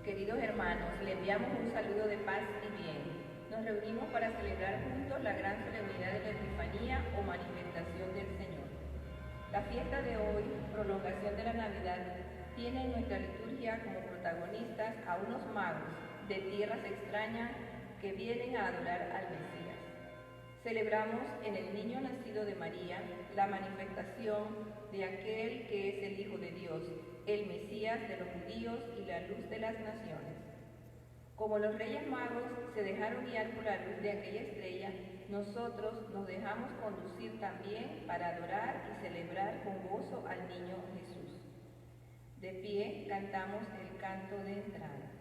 Queridos hermanos, le enviamos un saludo de paz y bien. Nos reunimos para celebrar juntos la gran solemnidad de la Epifanía o manifestación del Señor. La fiesta de hoy, prolongación de la Navidad, tiene en nuestra liturgia como protagonistas a unos magos de tierras extrañas que vienen a adorar al Mesías. Celebramos en el niño nacido de María la manifestación de aquel que es el Hijo de Dios, el Mesías de los judíos y la luz de las naciones. Como los Reyes Magos se dejaron guiar por la luz de aquella estrella, nosotros nos dejamos conducir también para adorar y celebrar con gozo al niño Jesús. De pie cantamos el canto de entrada.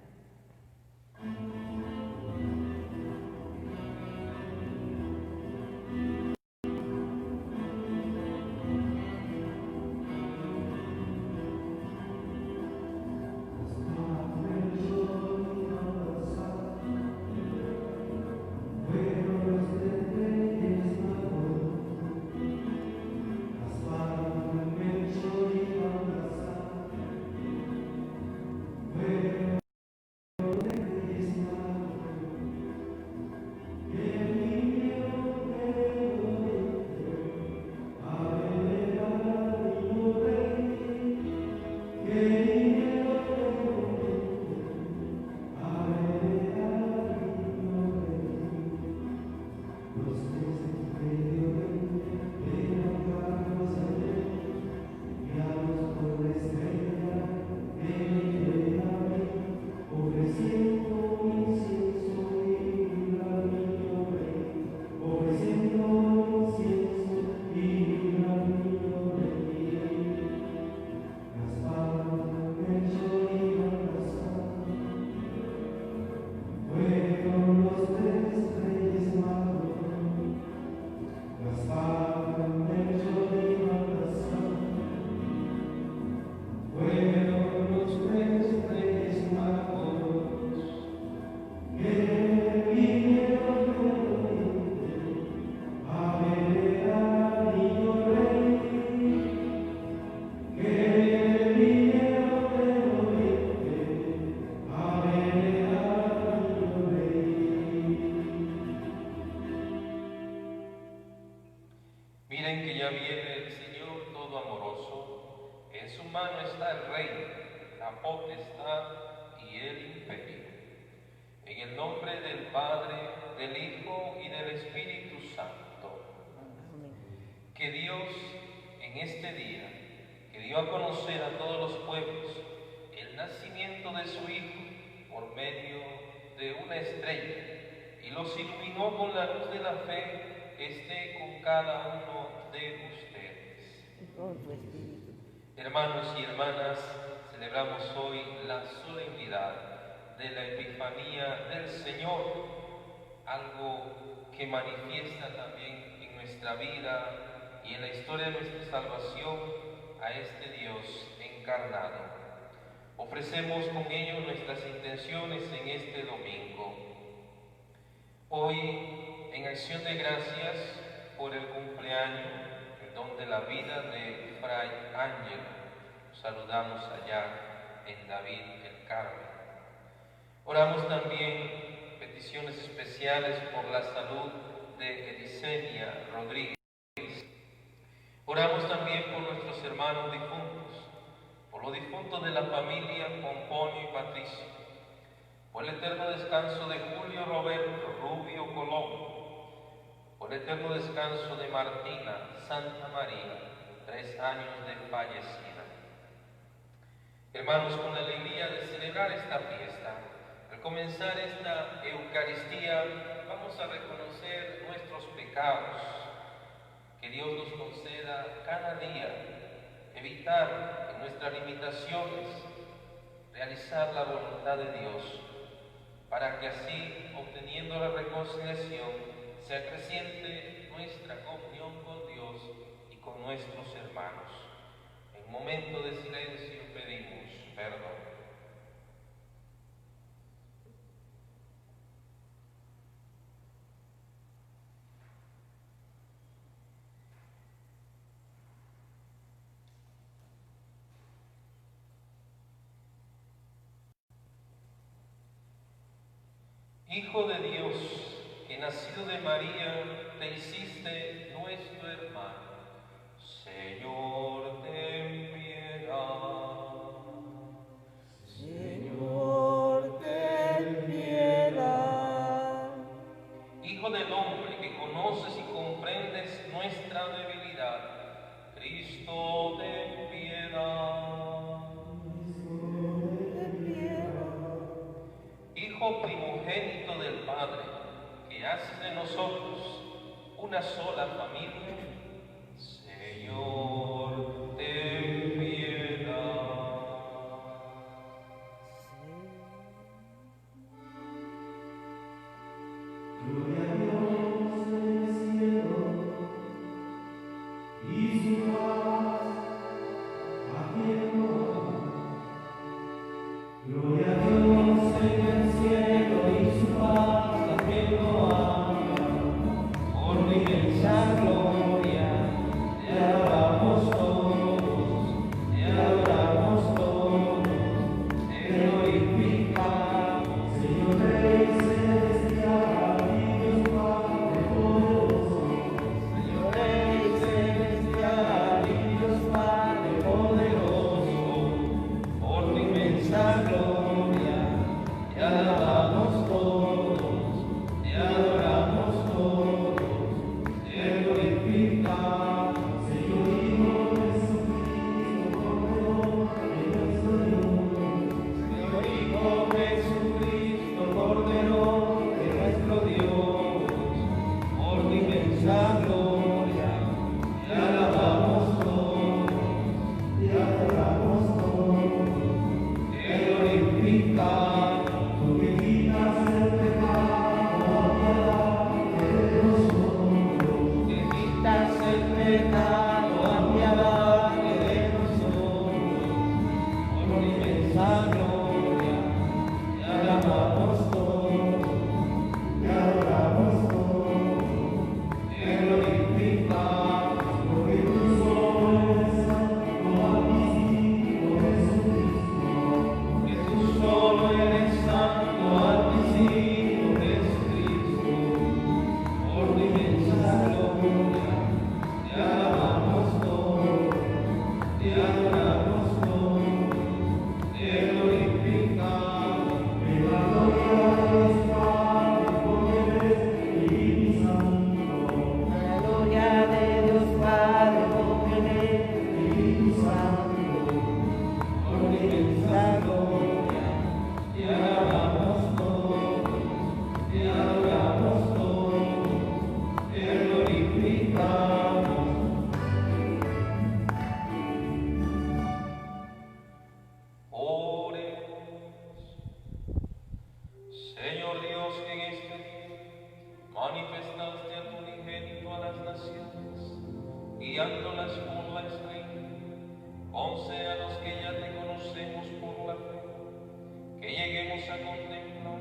Miren que ya viene el Señor todo amoroso, en su mano está el reino, la potestad y el imperio. En el nombre del Padre, del Hijo y del Espíritu Santo. Que Dios en este día, que dio a conocer a todos los pueblos el nacimiento de su Hijo por medio de una estrella y los iluminó con la luz de la fe, esté con cada uno de ustedes. Hermanos y hermanas, celebramos hoy la solemnidad de la Epifanía del Señor, algo que manifiesta también en nuestra vida y en la historia de nuestra salvación a este Dios encarnado. Ofrecemos con ello nuestras intenciones en este domingo. Hoy, en acción de gracias por el cumpleaños, el don de la vida de Fray Ángel, saludamos allá en David el Carmen. Oramos también peticiones especiales por la salud de Edicenia Rodríguez. Oramos también por nuestros hermanos difuntos, por los difuntos de la familia Pomponio y Patricio, por el eterno descanso de Julio Roberto Rubio Colón, por el eterno descanso de Martina Santa María, 3 años de fallecida. Hermanos, con la alegría de celebrar esta fiesta, al comenzar esta Eucaristía, vamos a reconocer nuestros pecados. Que Dios nos conceda cada día evitar en nuestras limitaciones realizar la voluntad de Dios, para que así, obteniendo la reconciliación, se acreciente nuestra comunión con Dios y con nuestros hermanos. En momento de silencio pedimos perdón. Hijo de Dios, que nacido de María te hiciste nuestro hermano. Señor, ten piedad. Señor, ten piedad. Hijo del hombre, que conoces y comprendes nuestra debilidad. Cristo, ten piedad. Ten piedad. Hijo primogénito del Padre, que haces de nosotros una sola familia. Señor, ten piedad. Gloria a Dios en el cielo y su paz aquí en la tierra. Gloria a Dios en el cielo y su paz aquí en la por mi inmensa gloria. Te adoramos todos, te adoramos todos, te glorificamos, Señor Rey celestial y Dios Padre poderoso. Señor Rey celestial y Dios Padre poderoso, por tu inmensa gloria, te alabamos todos, te adoramos todos, te glorificamos, Señor Hijo Jesucristo, Cordero de nuestro Dios. Señor Hijo Jesucristo, Cordero de nuestro Dios, por tu inmensa gloria, te alabamos todos, te adoramos todos, te glorificamos, tú que quitas el pecado, apiádate de nosotros, que quitas el pecado, apiádate de nosotros, por tu inmensa gloria, te alabamos todos, te adoramos todos, te glorificamos, porque tú solo eres santo, altísimo Jesucristo, que tú solo eres santo, altísimo Jesucristo, por tu inmensa gloria, te alabamos todos, te adoramos todos, te glorificamos, en la gloria de Dios Padre, porque eres Espíritu Santo. La gloria de Dios Padre, porque en él Espíritu Santo, por tu inmensa gloria, te alabamos todos, te adoramos todos, te glorificamos. Oremos. Señor Dios, que en este día manifestaste a tu unigénito a las naciones, guiándolas por la estrella. Concede a los que ya te conocemos por la fe, que lleguemos a contemplar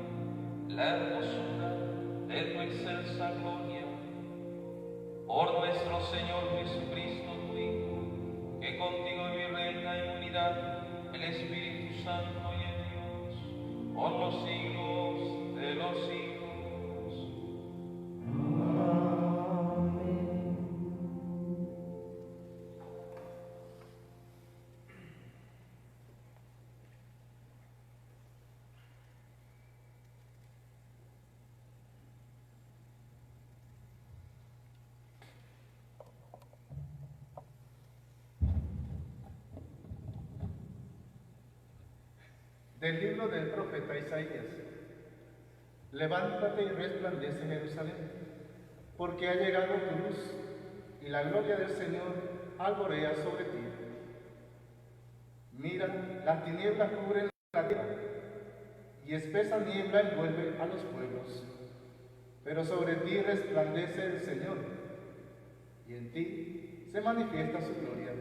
la hermosura de tu excelsa gloria. Por nuestro Señor Jesucristo, tu Hijo, que contigo vive y reina en unidad el Espíritu Santo y en Dios, por los siglos de los siglos. Del libro del profeta Isaías. Levántate y resplandece Jerusalén, porque ha llegado tu luz, y la gloria del Señor alborea sobre ti. Mira, las tinieblas cubren la tierra, y espesa niebla envuelve a los pueblos. Pero sobre ti resplandece el Señor, y en ti se manifiesta su gloria.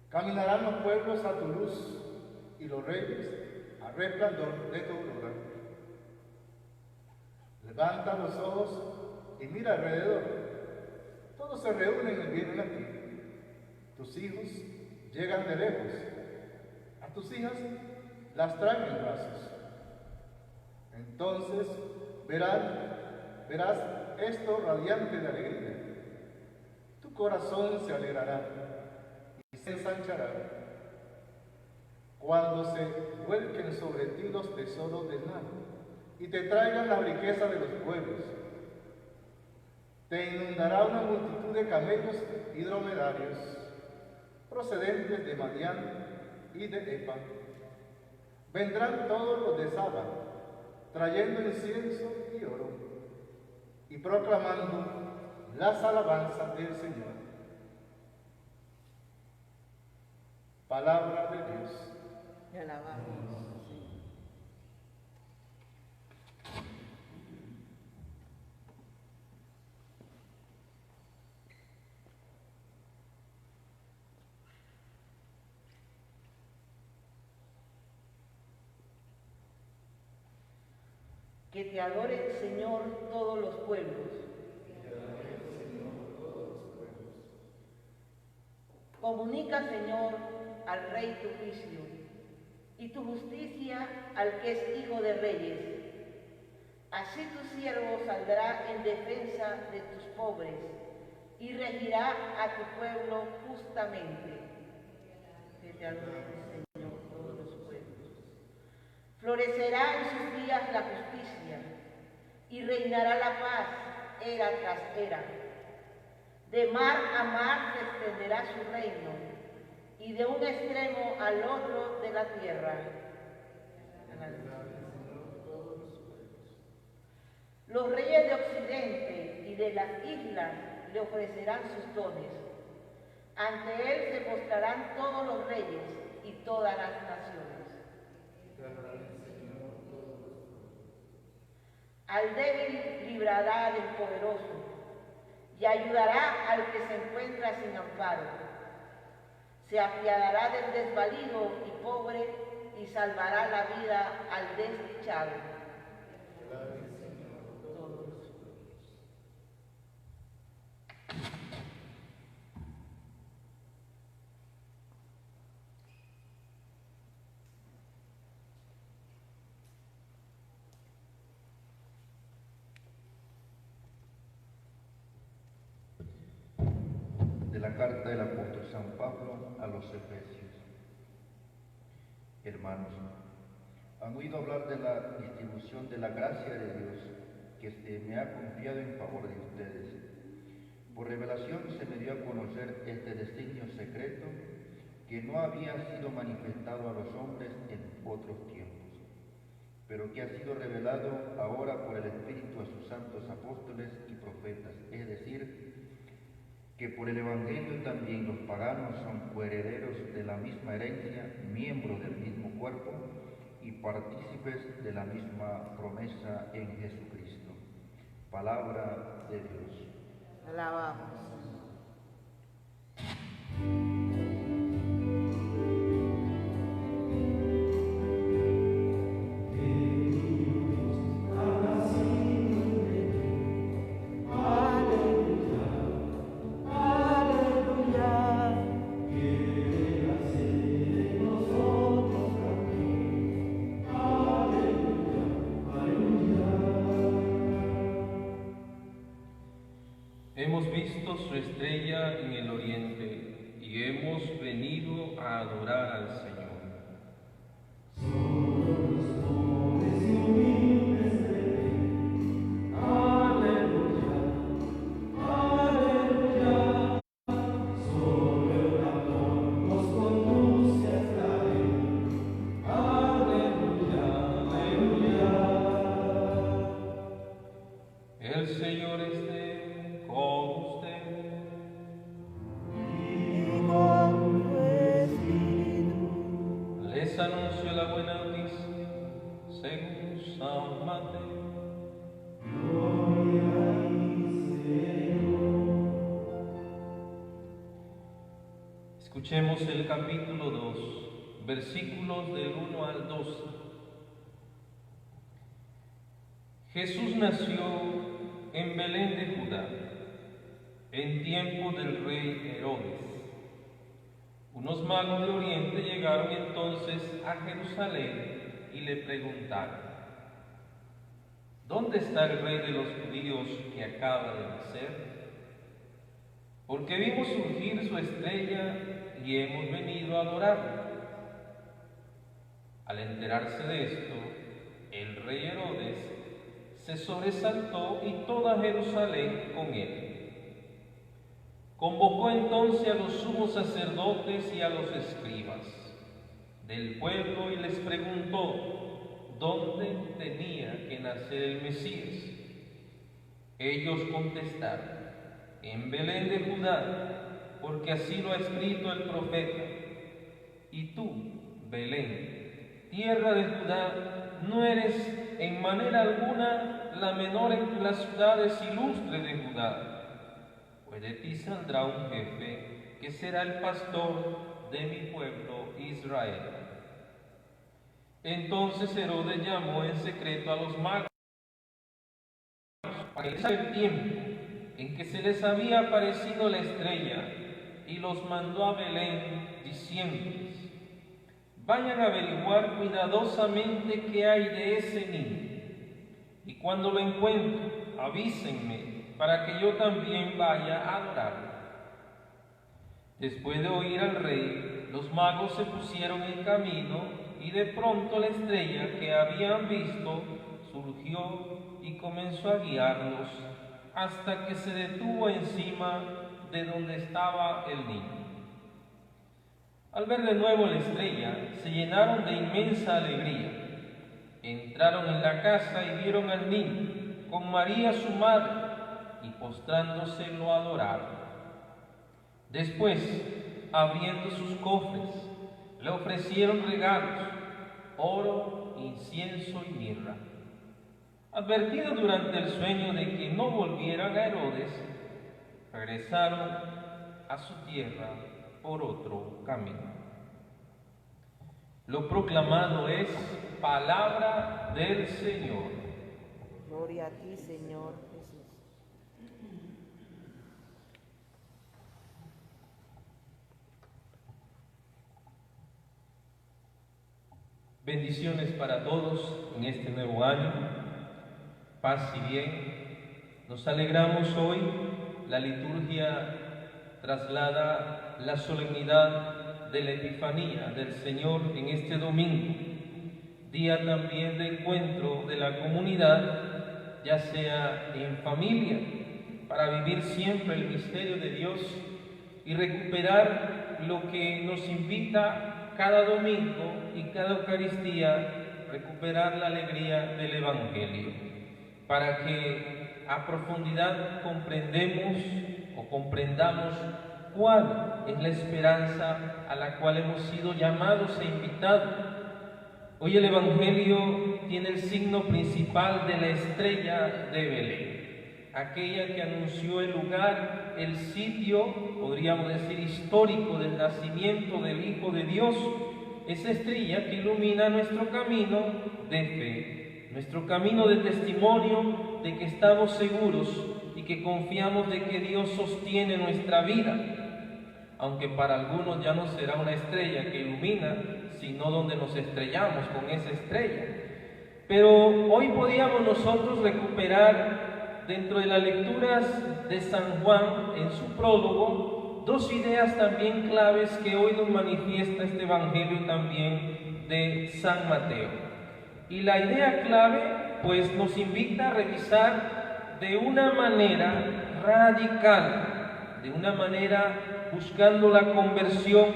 Caminarán los pueblos a tu luz, y los reyes al resplandor de tu aurora. Levanta los ojos y mira alrededor. Todos se reúnen y vienen a ti. Tus hijos llegan de lejos. A tus hijas las traen en brazos. Entonces verás esto radiante de alegría. Tu corazón se alegrará y se ensanchará cuando se vuelquen sobre ti los tesoros del mar y te traigan la riqueza de los pueblos. Te inundará una multitud de camellos y dromedarios procedentes de Madián y de Epa. Vendrán todos los de Saba, trayendo incienso y oro, y proclamando las alabanzas del Señor. Palabra de Dios. Te alabamos. Que te adoren, Señor, todos los pueblos. Comunica, Señor, al Rey tu juicio y tu justicia al que es Hijo de Reyes. Así tu siervo saldrá en defensa de tus pobres y regirá a tu pueblo justamente. Que te adoren, Señor, todos los pueblos. Florecerá en sus días la justicia y reinará la paz era tras era. De mar a mar se extenderá su reino y de un extremo al otro de la tierra. Los reyes de Occidente y de las islas le ofrecerán sus dones. Ante él se postrarán todos los reyes y todas las naciones. Al débil librará del poderoso y ayudará al que se encuentra sin amparo. Se apiadará del desvalido y pobre y salvará la vida al desdichado. De la carta del apóstol San Pablo a los Efesios. Hermanos, han oído hablar de la distribución de la gracia de Dios que se me ha confiado en favor de ustedes. Por revelación se me dio a conocer este designio secreto que no había sido manifestado a los hombres en otros tiempos, pero que ha sido revelado ahora por el Espíritu a sus santos apóstoles y profetas, es decir, que por el Evangelio también los paganos son coherederos de la misma herencia, miembros del mismo cuerpo y partícipes de la misma promesa en Jesucristo. Palabra de Dios. Alabamos. Hemos visto su estrella en el oriente y hemos venido a adorar al Señor. El Señor esté con ustedes. Les anuncio la buena noticia según San Mateo. Escuchemos el capítulo 2, versículos del 1 al 12. Jesús nació en Belén de Judá, en tiempo del rey Herodes. Unos magos de Oriente llegaron entonces a Jerusalén y le preguntaron: ¿dónde está el rey de los judíos que acaba de nacer? Porque vimos surgir su estrella y hemos venido a adorarla. Al enterarse de esto, el rey Herodes se sobresaltó y toda Jerusalén con él. Convocó entonces a los sumos sacerdotes y a los escribas del pueblo y les preguntó dónde tenía que nacer el Mesías. Ellos contestaron: en Belén de Judá, porque así lo ha escrito el profeta. Y tú, Belén, tierra de Judá, no eres en manera alguna la menor entre las ciudades ilustres de Judá, pues de ti saldrá un jefe que será el pastor de mi pueblo Israel. Entonces Herodes llamó en secreto a los magos para que el tiempo en que se les había aparecido la estrella, y los mandó a Belén diciéndoles: vayan a averiguar cuidadosamente qué hay de ese niño, y cuando lo encuentren, avísenme para que yo también vaya a adorarlo. Después de oír al rey, los magos se pusieron en camino, y de pronto la estrella que habían visto surgió y comenzó a guiarlos hasta que se detuvo encima de donde estaba el niño. Al ver de nuevo la estrella, se llenaron de inmensa alegría. Entraron en la casa y vieron al niño con María su madre, y postrándose lo adoraron. Después, abriendo sus cofres, le ofrecieron regalos: oro, incienso y mirra. Advertidos durante el sueño de que no volvieran a Herodes, regresaron a su tierra por otro camino. Lo proclamado es palabra del Señor. Gloria a ti, Señor Jesús. Bendiciones para todos en este nuevo año. Paz y bien. Nos alegramos hoy. La liturgia traslada la solemnidad de la Epifanía del Señor en este domingo, día también de encuentro de la comunidad, ya sea en familia, para vivir siempre el misterio de Dios y recuperar lo que nos invita cada domingo y cada Eucaristía, recuperar la alegría del Evangelio, para que a profundidad comprendamos cuál es la esperanza a la cual hemos sido llamados e invitados. Hoy el Evangelio tiene el signo principal de la estrella de Belén, aquella que anunció el lugar, el sitio, podríamos decir histórico, del nacimiento del Hijo de Dios, esa estrella que ilumina nuestro camino de fe, nuestro camino de testimonio de que estamos seguros y que confiamos de que Dios sostiene nuestra vida, aunque para algunos ya no será una estrella que ilumina, sino donde nos estrellamos con esa estrella. Pero hoy podíamos nosotros recuperar dentro de las lecturas de San Juan en su prólogo dos ideas también claves que hoy nos manifiesta este Evangelio también de San Mateo. Y la idea clave pues nos invita a revisar de una manera radical, de una manera buscando la conversión,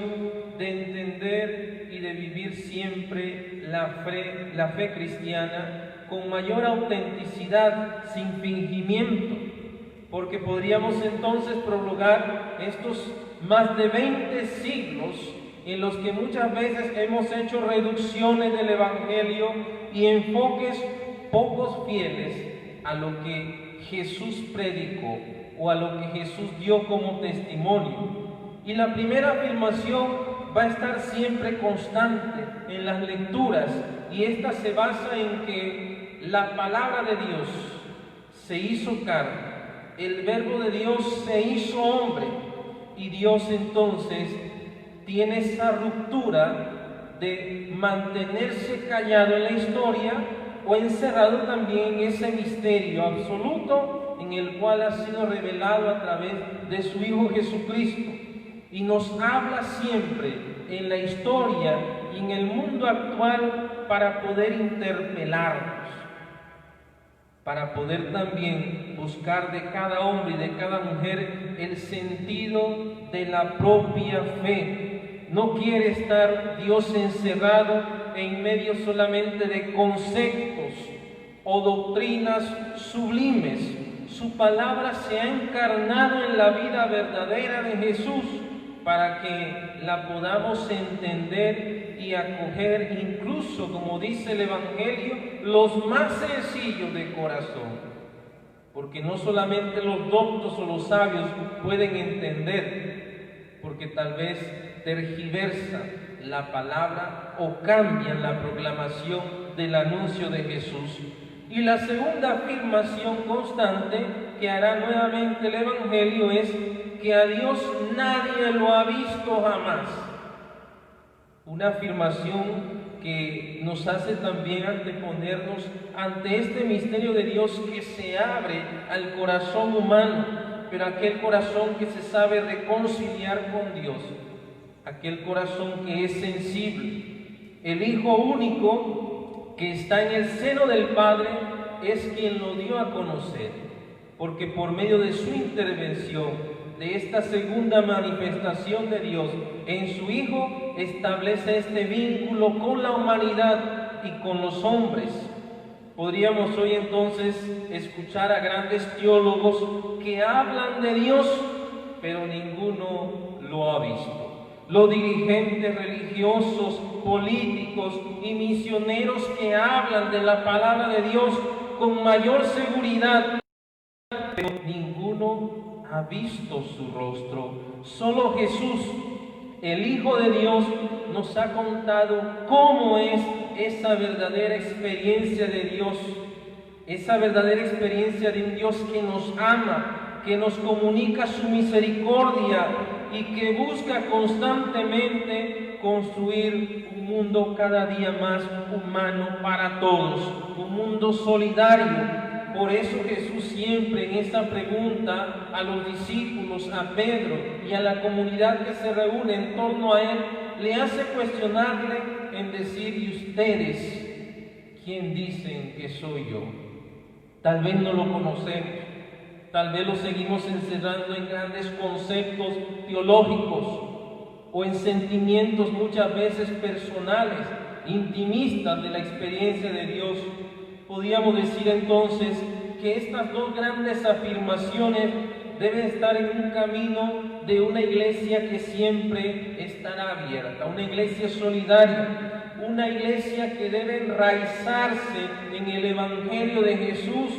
de entender y de vivir siempre la fe cristiana con mayor autenticidad, sin fingimiento, porque podríamos entonces prolongar estos más de 20 siglos en los que muchas veces hemos hecho reducciones del Evangelio y enfoques pocos fieles a lo que Jesús predicó o a lo que Jesús dio como testimonio. Y la primera afirmación va a estar siempre constante en las lecturas, y esta se basa en que la palabra de Dios se hizo carne, el verbo de Dios se hizo hombre, y Dios entonces tiene esa ruptura de mantenerse callado en la historia o encerrado también en ese misterio absoluto en el cual ha sido revelado a través de su Hijo Jesucristo. Y nos habla siempre en la historia y en el mundo actual para poder interpelarnos, para poder también buscar de cada hombre y de cada mujer el sentido de la propia fe. No quiere estar Dios encerrado en medio solamente de conceptos o doctrinas sublimes. Su palabra se ha encarnado en la vida verdadera de Jesús para que la podamos entender y acoger, incluso, como dice el Evangelio, los más sencillos de corazón. Porque no solamente los doctos o los sabios pueden entender, porque tal vez tergiversa la palabra o cambian la proclamación del anuncio de Jesús. Y la segunda afirmación constante que hará nuevamente el Evangelio es que a Dios nadie lo ha visto jamás. Una afirmación que nos hace también anteponernos ante este misterio de Dios que se abre al corazón humano, pero aquel corazón que se sabe reconciliar con Dios, aquel corazón que es sensible. El Hijo único que está en el seno del Padre es quien lo dio a conocer, porque por medio de su intervención, de esta segunda manifestación de Dios en su Hijo, establece este vínculo con la humanidad y con los hombres. Podríamos hoy entonces escuchar a grandes teólogos que hablan de Dios, pero ninguno lo ha visto. Los dirigentes religiosos, políticos y misioneros que hablan de la palabra de Dios con mayor seguridad, pero ninguno ha visto su rostro. Solo Jesús, el Hijo de Dios, nos ha contado cómo es esa verdadera experiencia de Dios, esa verdadera experiencia de un Dios que nos ama, que nos comunica su misericordia y que busca constantemente construir un mundo cada día más humano para todos, un mundo solidario. Por eso Jesús siempre en esta pregunta a los discípulos, a Pedro y a la comunidad que se reúne en torno a él, le hace cuestionarle en decir: ¿y ustedes quién dicen que soy yo? Tal vez no lo conocemos, tal vez lo seguimos encerrando en grandes conceptos teológicos o en sentimientos muchas veces personales, intimistas de la experiencia de Dios. Podríamos decir entonces que estas dos grandes afirmaciones deben estar en un camino de una iglesia que siempre estará abierta, una iglesia solidaria, una iglesia que debe enraizarse en el Evangelio de Jesús,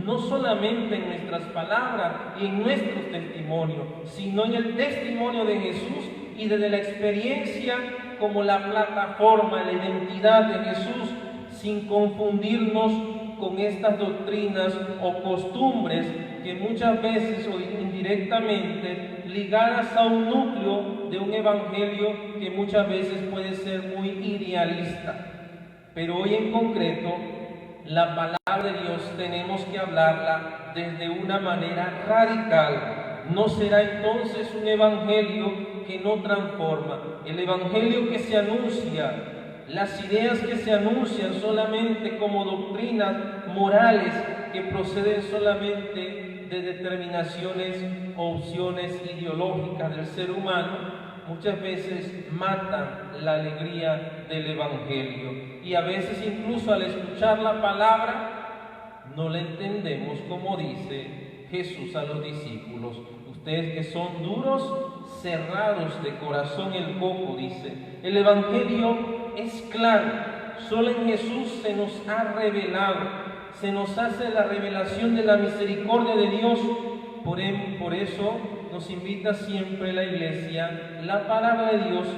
no solamente en nuestras palabras y en nuestros testimonios, sino en el testimonio de Jesús y desde la experiencia como la plataforma, la identidad de Jesús, sin confundirnos con estas doctrinas o costumbres que muchas veces o indirectamente ligadas a un núcleo de un evangelio que muchas veces puede ser muy idealista. Pero hoy en concreto, la palabra de Dios tenemos que hablarla desde una manera radical. No será entonces un evangelio que no transforma, el evangelio que se anuncia, las ideas que se anuncian solamente como doctrinas morales que proceden solamente de determinaciones o opciones ideológicas del ser humano, muchas veces matan la alegría del evangelio. Y a veces incluso al escuchar la palabra no la entendemos como dice Jesús a los discípulos. Ustedes que son duros, cerrados de corazón el coco, dice. El evangelio es claro, solo en Jesús se nos ha revelado, se nos hace la revelación de la misericordia de Dios. Por eso nos invita siempre la Iglesia, la palabra de Dios,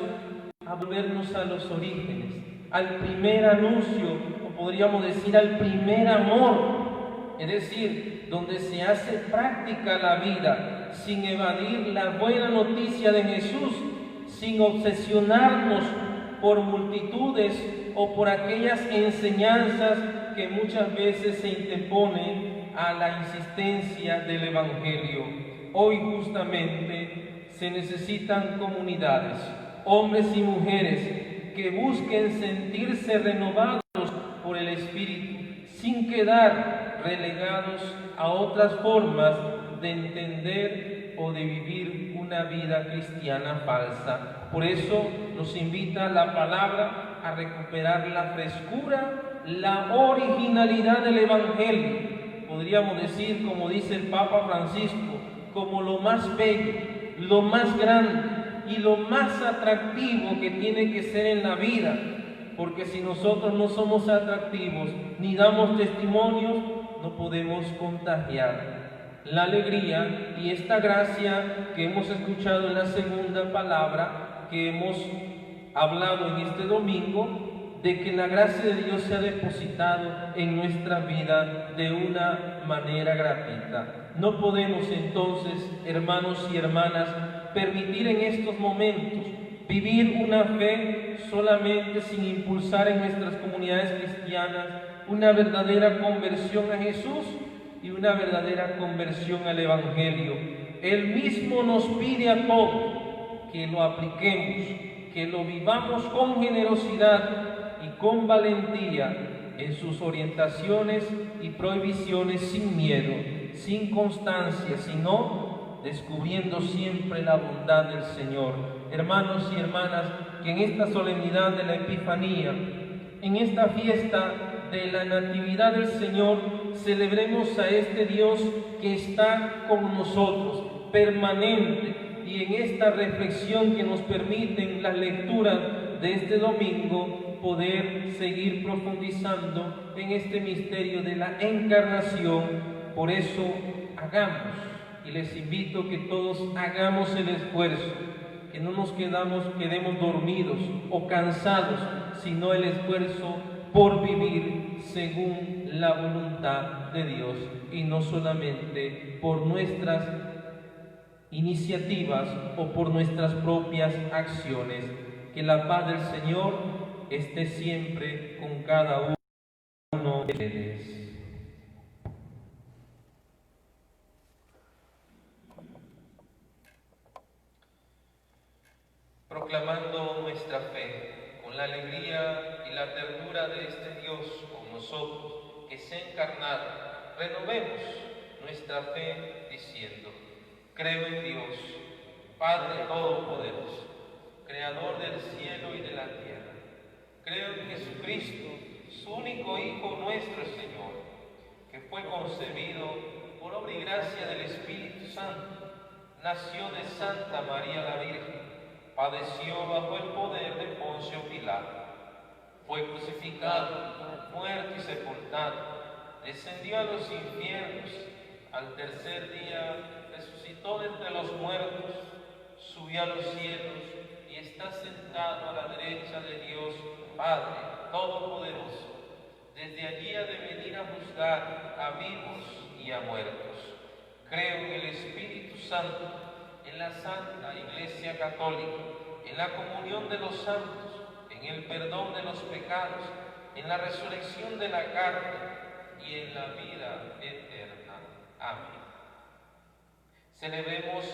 a volvernos a los orígenes, al primer anuncio, o podríamos decir al primer amor, es decir, donde se hace práctica la vida, sin evadir la buena noticia de Jesús, sin obsesionarnos por multitudes o por aquellas enseñanzas que muchas veces se interponen a la insistencia del Evangelio. Hoy justamente se necesitan comunidades, hombres y mujeres, que busquen sentirse renovados por el Espíritu, sin quedar relegados a otras formas de entender o de vivir una vida cristiana falsa. Por eso nos invita la palabra a recuperar la frescura, la originalidad del Evangelio. Podríamos decir, como dice el Papa Francisco, como lo más bello, lo más grande y lo más atractivo que tiene que ser en la vida. Porque si nosotros no somos atractivos ni damos testimonios, no podemos contagiar la alegría y esta gracia que hemos escuchado en la segunda palabra que hemos hablado en este domingo, de que la gracia de Dios se ha depositado en nuestra vida de una manera gratuita. No podemos entonces, hermanos y hermanas, permitir en estos momentos vivir una fe solamente sin impulsar en nuestras comunidades cristianas una verdadera conversión a Jesús y una verdadera conversión al Evangelio. Él mismo nos pide a todos que lo apliquemos, que lo vivamos con generosidad y con valentía en sus orientaciones y prohibiciones, sin miedo, sin constancia, sino descubriendo siempre la bondad del Señor. Hermanos y hermanas, que en esta solemnidad de la Epifanía, en esta fiesta de la Natividad del Señor, celebremos a este Dios que está con nosotros, permanente, y en esta reflexión que nos permiten las lecturas de este domingo, poder seguir profundizando en este misterio de la encarnación. Por eso hagamos, y les invito que todos hagamos el esfuerzo, que no nos quedemos dormidos o cansados, sino el esfuerzo por vivir según la voluntad de Dios y no solamente por nuestras iniciativas o por nuestras propias acciones. Que la paz del Señor esté siempre con cada uno de ustedes. Proclamando nuestra fe con la alegría y la ternura de este Dios con nosotros que se ha encarnado, renovemos nuestra fe diciendo: creo en Dios, Padre Todopoderoso, Creador del cielo y de la tierra. Creo en Jesucristo, su único Hijo, nuestro Señor, que fue concebido por obra y gracia del Espíritu Santo, nació de Santa María la Virgen, padeció bajo el poder de Poncio Pilato, fue crucificado, muerto y sepultado, descendió a los infiernos, al tercer día resucitó de entre los muertos, subió a los cielos y está sentado a la derecha de Dios Padre Todopoderoso. Desde allí ha de venir a juzgar a vivos y a muertos. Creo en el Espíritu Santo, en la Santa Iglesia Católica, en la comunión de los santos, en el perdón de los pecados, en la resurrección de la carne y en la vida eterna. Amén. Celebremos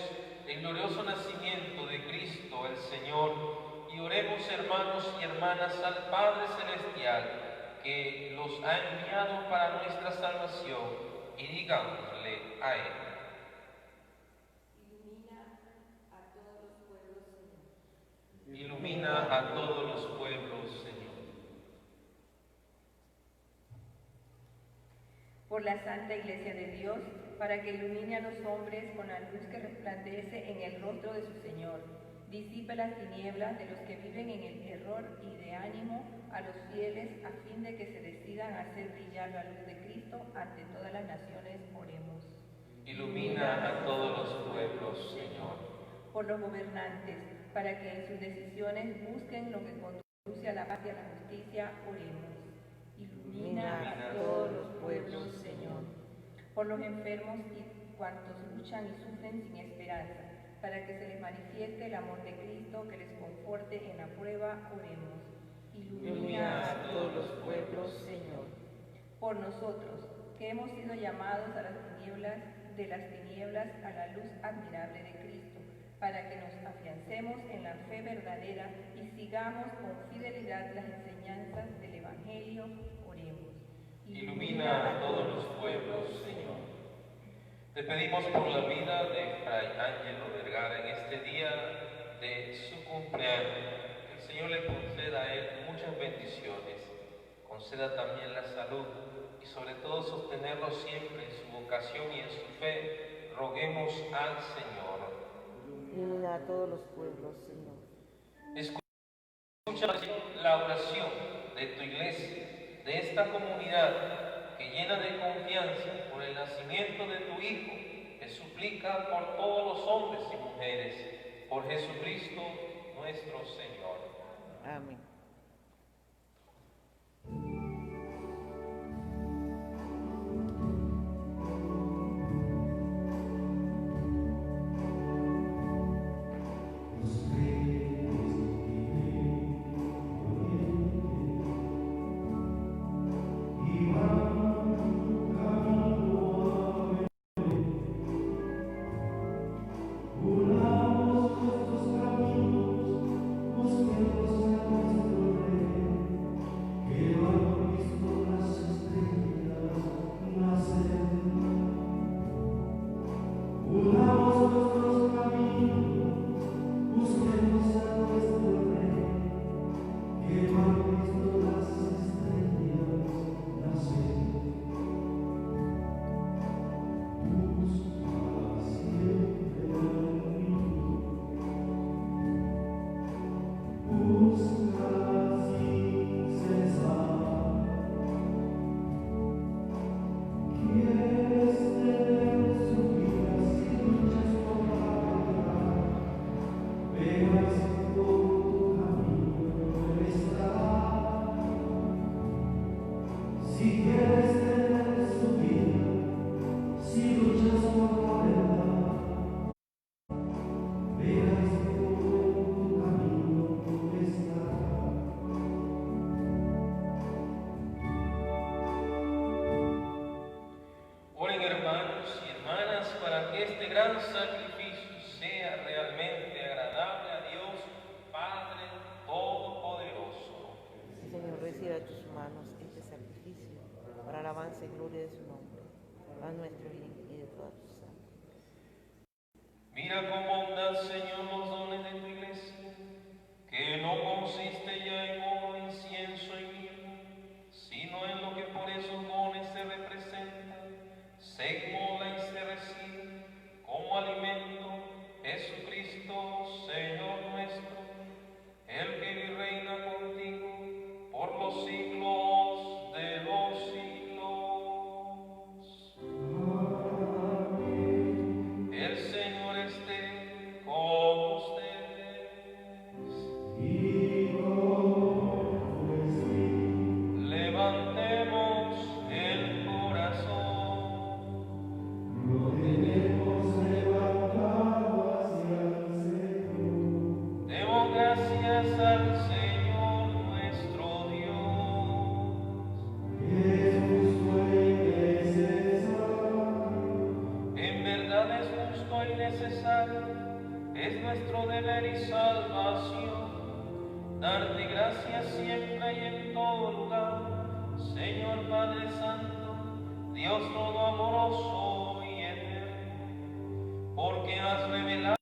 el glorioso nacimiento de Cristo el Señor y oremos, hermanos y hermanas, al Padre Celestial que los ha enviado para nuestra salvación, y digámosle a Él: ilumina a todos los pueblos, Señor. Por la Santa Iglesia de Dios, para que ilumine a los hombres con la luz que resplandece en el rostro de su Señor, disipe las tinieblas de los que viven en el error, y de ánimo a los fieles, a fin de que se decidan a hacer brillar la luz de Cristo ante todas las naciones. Oremos. Ilumina a todos los pueblos, Señor. Por los gobernantes, para que en sus decisiones busquen lo que conduce a la paz y a la justicia. Oremos. Ilumina a todos los pueblos, Señor. Por los enfermos y cuantos luchan y sufren sin esperanza, para que se les manifieste el amor de Cristo que les conforte en la prueba. Oremos. Ilumina a todos los pueblos, Señor. Por nosotros, que hemos sido llamados a las tinieblas, de las tinieblas a la luz admirable de Cristo, para que nos afiancemos en la fe verdadera y sigamos con fidelidad las enseñanzas del Evangelio, oremos. Ilumina a todos los pueblos, Señor. Te pedimos por la vida de Fray Ángelo Vergara en este día de su cumpleaños. Que el Señor le conceda a él muchas bendiciones, conceda también la salud y sobre todo sostenerlo siempre en su vocación y en su fe. Roguemos al Señor. Ilumina a todos los pueblos, Señor. Escucha la oración de tu iglesia, de esta comunidad que llena de confianza por el nacimiento de tu Hijo, que suplica por todos los hombres y mujeres, por Jesucristo nuestro Señor. Amén. Oren, hermanos y hermanas, para que este gran sacrificio sea realmente agradable a Dios Padre Todopoderoso. Señor, reciba de tus manos este sacrificio para alabanza y gloria de su nombre, a nuestro bien y de toda tu sangre. Mira con bondad, Señor, los dones de tu iglesia, que no consiste ya en oro, incienso y mirra, sino en lo que por esos dones se representa, se inmola y se recibe como alimento, Jesucristo, Señor nuestro, el que vive y reina contigo por los siglos de los siglos. El Señor esté con ustedes. Levantemos el corazón. Demos gracias al Señor nuestro Dios. En verdad es justo y necesario, es nuestro deber y salvación, darte gracias siempre y en todo lugar, Señor Padre Santo, Dios todo amoroso y eterno, porque has revelado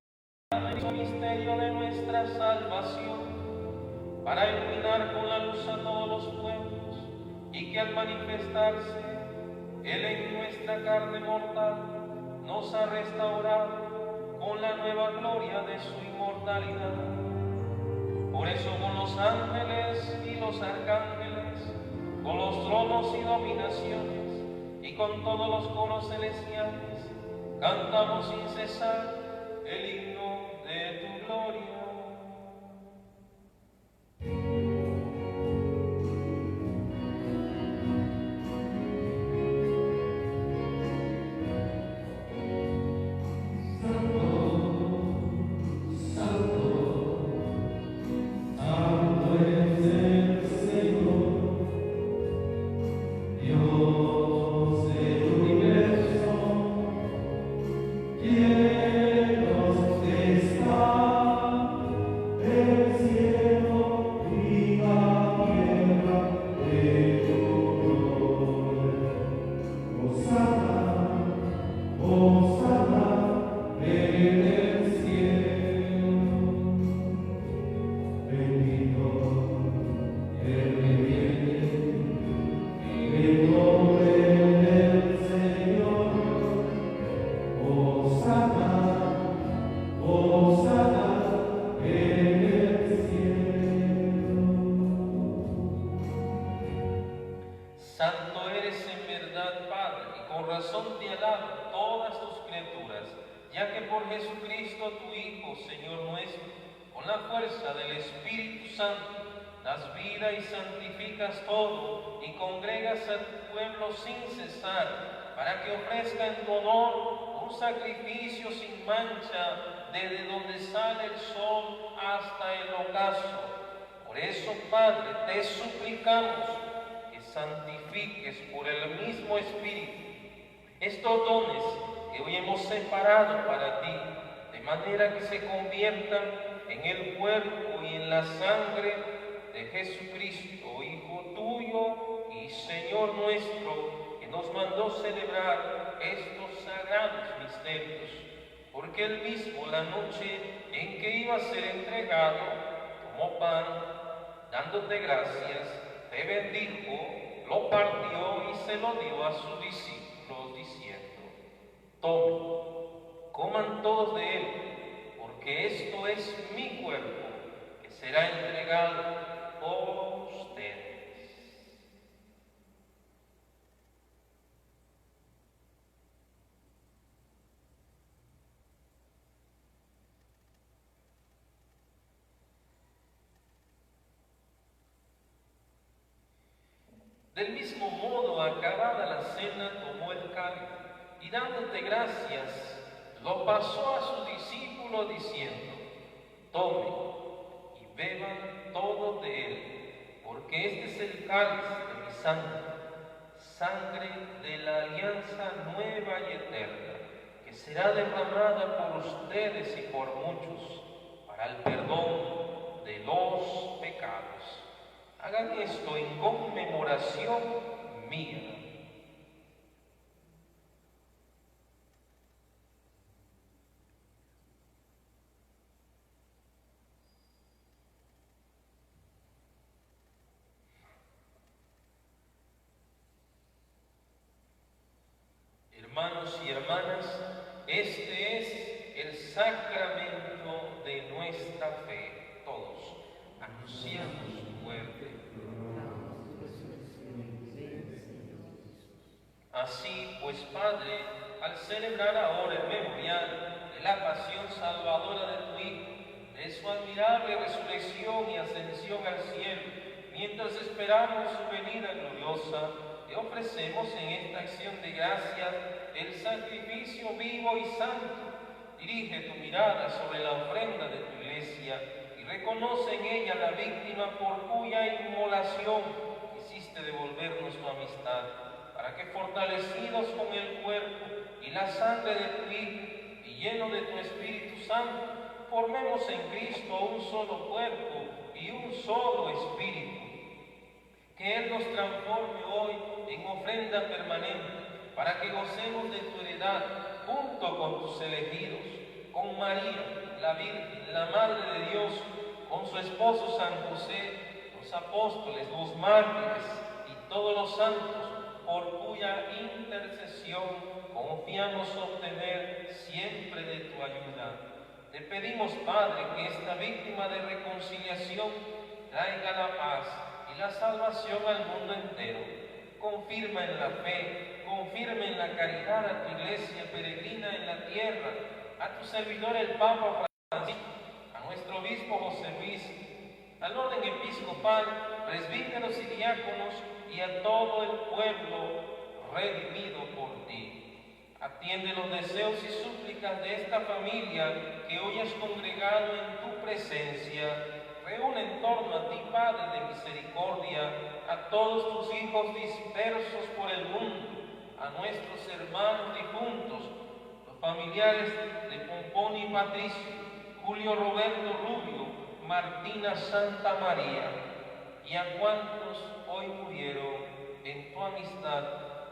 el misterio de nuestra salvación, para iluminar con la luz a todos los pueblos, y que al manifestarse Él en nuestra carne mortal nos ha restaurado con la nueva gloria de su inmortalidad. Por eso con los ángeles y los arcángeles, con los tronos y dominaciones, y con todos los coros celestiales, cantamos sin cesar el himno de tu gloria. Santo es el Santo eres en verdad, Padre, y con razón te alaban todas tus criaturas, ya que por Jesucristo tu Hijo, Señor nuestro, con la fuerza del Espíritu Santo, das vida y santificas todo, y congregas a tu pueblo sin cesar, para que ofrezca en tu honor un sacrificio sin mancha, desde donde sale el sol hasta el ocaso. Por eso, Padre, te suplicamos que santifiques por el mismo Espíritu estos dones que hoy hemos separado para ti, de manera que se conviertan en el cuerpo y en la sangre de Jesucristo, Hijo tuyo y Señor nuestro, que nos mandó celebrar estos sagrados misterios, porque él mismo, la noche en que iba a ser entregado, tomó pan, dándote gracias, te bendijo, lo partió y se lo dio a sus discípulos, diciendo: tomen, coman todos de él, porque esto es mi cuerpo, que será entregado por ustedes. Del mismo modo, acabada la cena, tomó el cáliz y dándote gracias, lo pasó a sus discípulos diciendo: tomen y beban todos de él, porque este es el cáliz de mi sangre, sangre de la alianza nueva y eterna, que será derramada por ustedes y por muchos, para el perdón de los pecados. Hagan esto en conmemoración mía. Hermanos y hermanas, este es el sacramento de nuestra fe. Todos anunciamos su muerte. Así pues, Padre, al celebrar ahora el memorial de la pasión salvadora de tu Hijo, de su admirable resurrección y ascensión al cielo, mientras esperamos su venida gloriosa, te ofrecemos en esta acción de gracias el sacrificio vivo y santo. Dirige tu mirada sobre la ofrenda de tu iglesia y reconoce en ella la víctima por cuya inmolación hiciste devolvernos tu amistad, para que fortalecidos con el cuerpo y la sangre de tu Hijo y lleno de tu Espíritu Santo, formemos en Cristo un solo cuerpo y un solo espíritu. Que Él nos transforme hoy en ofrenda permanente, para que gocemos de tu heredad junto con tus elegidos, con María, la Virgen, la Madre de Dios, con su esposo San José, los apóstoles, los mártires y todos los santos, por cuya intercesión confiamos obtener siempre de tu ayuda. Te pedimos, Padre, que esta víctima de reconciliación traiga la paz y la salvación al mundo entero. Confirma en la fe, confirma en la caridad a tu iglesia peregrina en la tierra, a tu servidor el Papa Francisco, a nuestro obispo José Luis, al orden episcopal, presbíteros y diáconos, y a todo el pueblo redimido por ti. Atiende los deseos y súplicas de esta familia que hoy has congregado en tu presencia. Reúne en torno a ti, Padre de misericordia, a todos tus hijos dispersos por el mundo, a nuestros hermanos difuntos, los familiares de Pompón y Patricio, Julio Roberto Rubio, Martina Santa María, y a cuantos hoy murieron en tu amistad,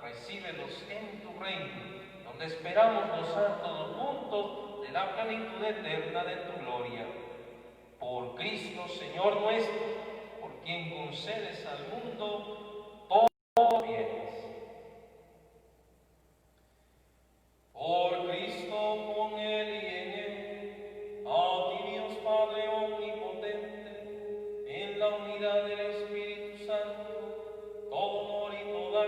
recíbelos en tu reino, donde esperamos gozar todos juntos de la plenitud eterna de tu gloria. Por Cristo, Señor nuestro, por quien concedes al mundo todos bienes. Por Cristo, con Él y en Él, a ti Dios Padre omnipotente, en la unidad del Espíritu Santo, todo honor y toda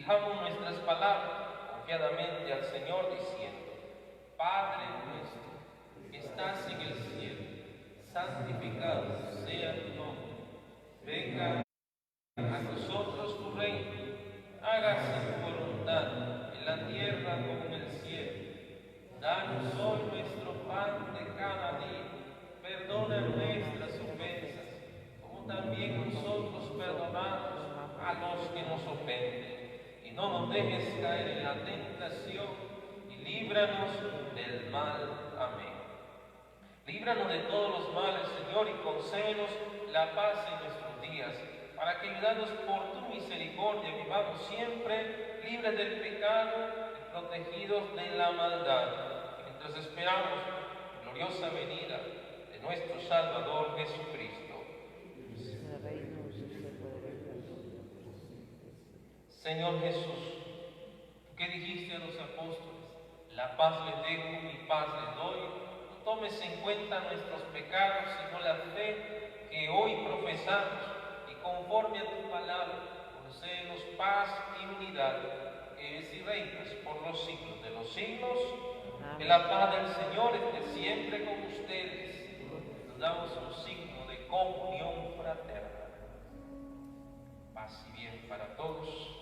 Dirijamos nuestras palabras confiadamente al Señor diciendo: Padre nuestro, que estás en el cielo, santificado sea tu nombre. Venga a nosotros tu reino. Hágase tu voluntad en la tierra como en el cielo. Danos hoy nuestro pan de cada día. Perdona nuestras ofensas, como también nosotros perdonamos a los que nos ofenden. Y no nos dejes caer en la tentación, y líbranos del mal. Amén. Líbranos de todos los males, Señor, y concédenos la paz en nuestros días, para que, ayudados por tu misericordia, vivamos siempre libres del pecado y protegidos de la maldad, mientras esperamos la gloriosa venida de nuestro Salvador Jesucristo. El reino es usted poderoso. Señor Jesús, tú que dijiste a los apóstoles: la paz les dejo, mi paz les doy, no tomes en cuenta nuestros pecados, sino la fe que hoy profesamos, y conforme a tu palabra, concédenos paz y unidad, que vives y reinas por los siglos de los siglos. Que la paz del Señor esté siempre con ustedes. Nos damos un signo de comunión fraterna. Paz y bien para todos.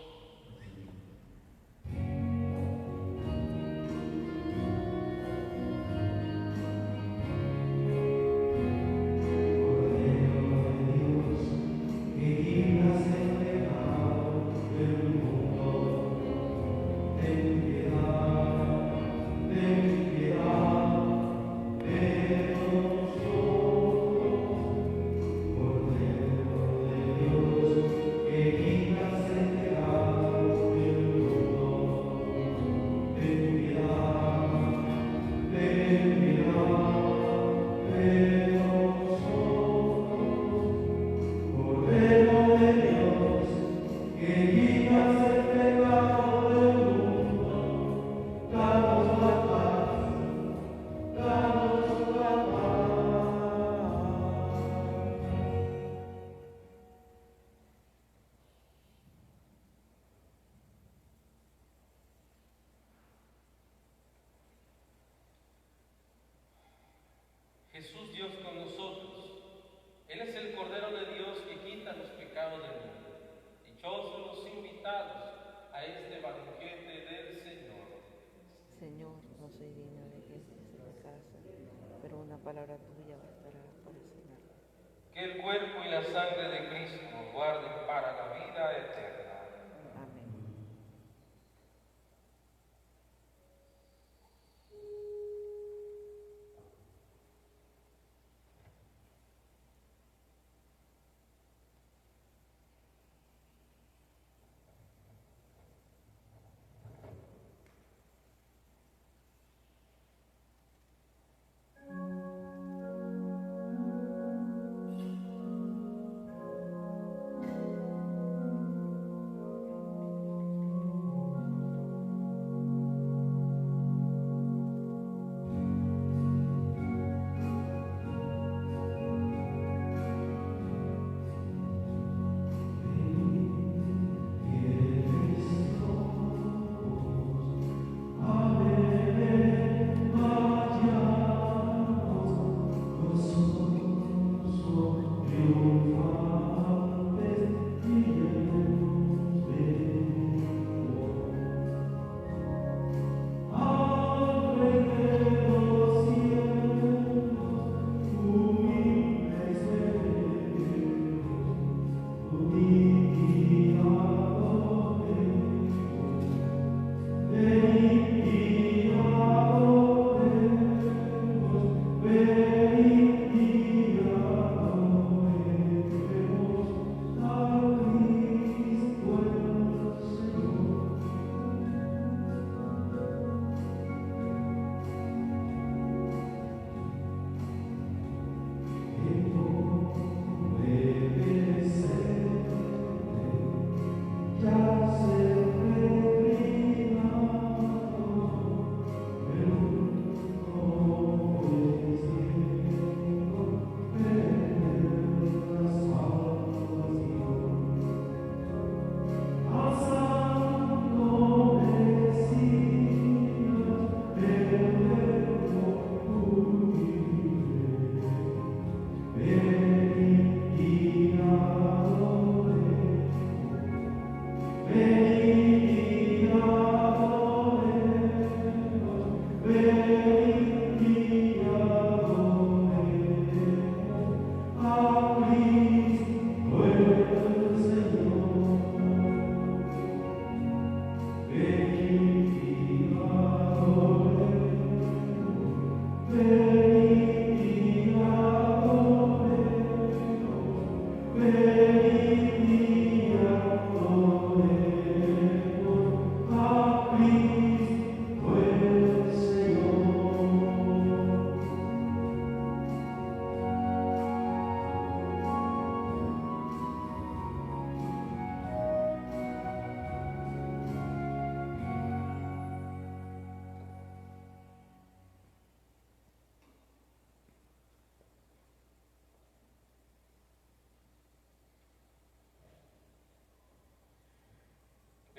Jesús, Dios con nosotros. Él es el Cordero de Dios que quita los pecados del mundo. Dichosos los invitados a este banquete del Señor. Señor, no soy digno de que entres en mi casa, pero una palabra tuya bastará para sanarme. Que el cuerpo y la sangre de Cristo nos guarden para la vida eterna. Amén.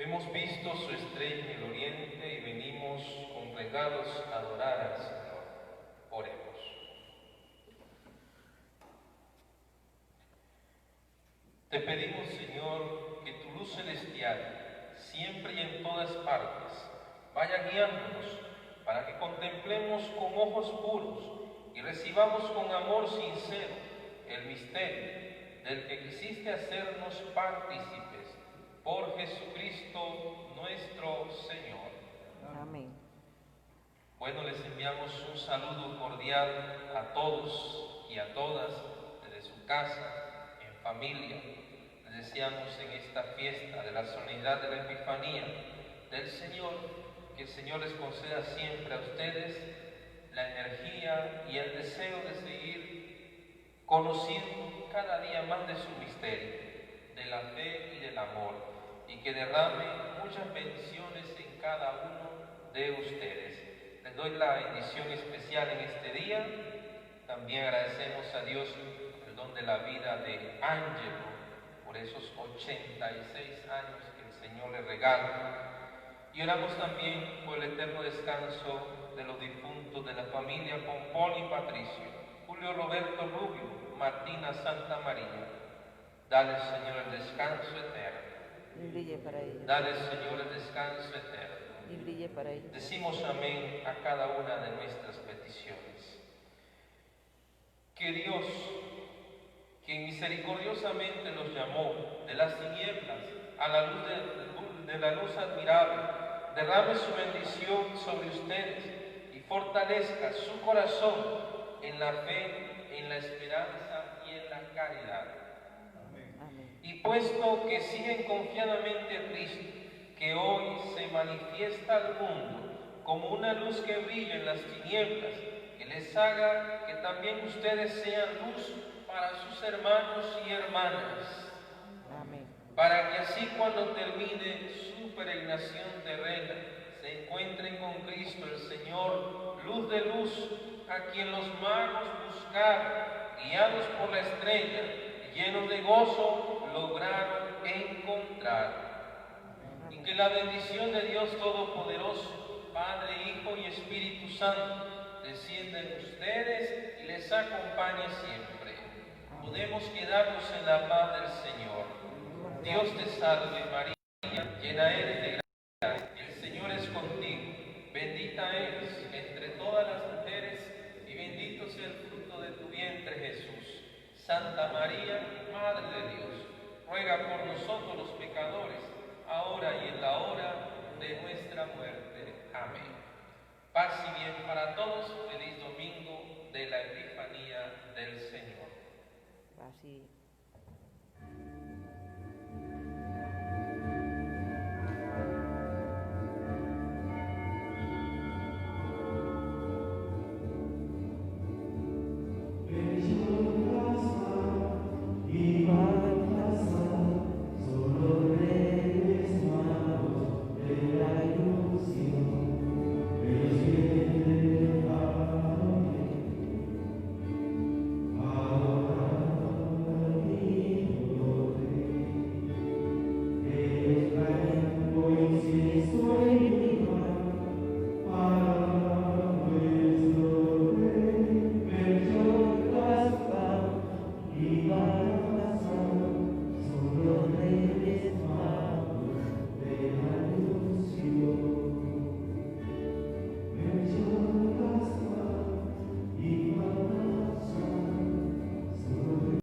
Hemos visto su estrella en el oriente y venimos congregados a adorar al Señor. Oremos. Te pedimos, Señor, que tu luz celestial, siempre y en todas partes, vaya guiándonos para que contemplemos con ojos puros y recibamos con amor sincero el misterio del que quisiste hacernos partícipes por Jesucristo nuestro Señor. Amén. Bueno, les enviamos un saludo cordial a todos y a todas desde su casa, en familia. Les deseamos en esta fiesta de la solemnidad de la Epifanía del Señor, que el Señor les conceda siempre a ustedes la energía y el deseo de seguir conociendo cada día más de su misterio, de la fe y del amor, y que derrame muchas bendiciones en cada uno de ustedes. Les doy la bendición especial en este día. También agradecemos a Dios el don de la vida de Ángelo por esos 86 años que el Señor le regala. Y oramos también por el eterno descanso de los difuntos de la familia Pompón y Patricio, Julio Roberto Rubio, Martina Santa María. Dale, Señor, el descanso eterno. Y brille para ellos. Dale, Señor, el descanso eterno. Y brille para ellos. Decimos amén a cada una de nuestras peticiones. Que Dios, quien misericordiosamente los llamó de las tinieblas a la luz de la luz admirable, derrame su bendición sobre ustedes y fortalezca su corazón en la fe, en la esperanza y en la caridad. Amén. Y puesto que siguen confiadamente a Cristo, que hoy se manifiesta al mundo como una luz que brilla en las tinieblas, que les haga que también ustedes sean luz para sus hermanos y hermanas, Amén. para que así cuando termine su peregrinación terrena, se encuentren con Cristo el Señor, luz de luz, a quien los magos buscaron, guiados por la estrella, llenos de gozo, lograron encontrar. Y que la bendición de Dios Todopoderoso, Padre, Hijo y Espíritu Santo, descienda en ustedes y les acompañe siempre. Podemos quedarnos en la paz del Señor. Dios te salve María, llena eres de gracia, el Señor es contigo. Bendita eres entre todas las mujeres y bendito sea el fruto de tu vientre, Jesús. Santa María, Madre de Dios, ruega por nosotros los pecadores, ahora y en la hora de nuestra muerte. Amén. Paz y bien para todos. Feliz domingo de la Epifanía del Señor. Así.